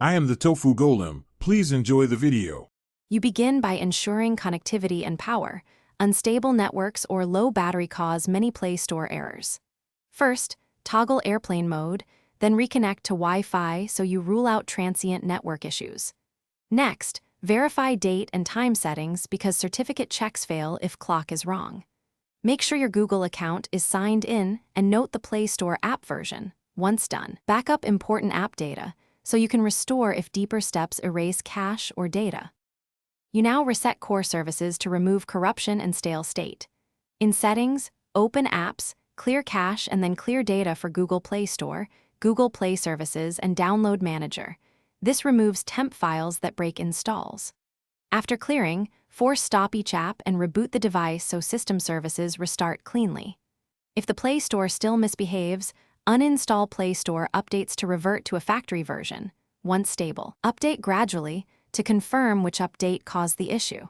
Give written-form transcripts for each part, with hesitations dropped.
I am the Tofu Golem. Please enjoy the video. You begin by ensuring connectivity and power. Unstable networks or low battery cause many Play Store errors. First, toggle airplane mode, then reconnect to Wi-Fi so you rule out transient network issues. Next, verify date and time settings because certificate checks fail if clock is wrong. Make sure your Google account is signed in and note the Play Store app version. Once done, back up important app data so you can restore if deeper steps erase cache or data. You now reset core services to remove corruption and stale state. In Settings, open Apps, clear cache and then clear data for Google Play Store, Google Play Services, and Download Manager. This removes temp files that break installs. After clearing, force stop each app and reboot the device so system services restart cleanly. If the Play Store still misbehaves, uninstall Play Store updates to revert to a factory version. Once stable, update gradually to confirm which update caused the issue.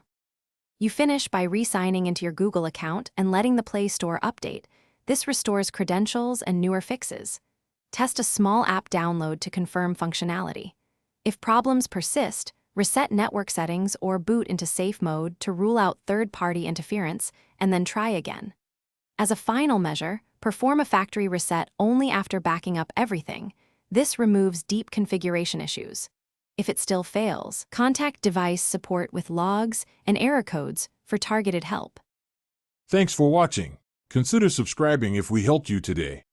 You finish by re-signing into your Google account and letting the Play Store update. This restores credentials and newer fixes. Test a small app download to confirm functionality. If problems persist, reset network settings or boot into safe mode to rule out third-party interference and then try again. As a final measure, perform a factory reset only after backing up everything. This removes deep configuration issues. If it still fails, contact device support with logs and error codes for targeted help. Thanks for watching. Consider subscribing if we helped you today.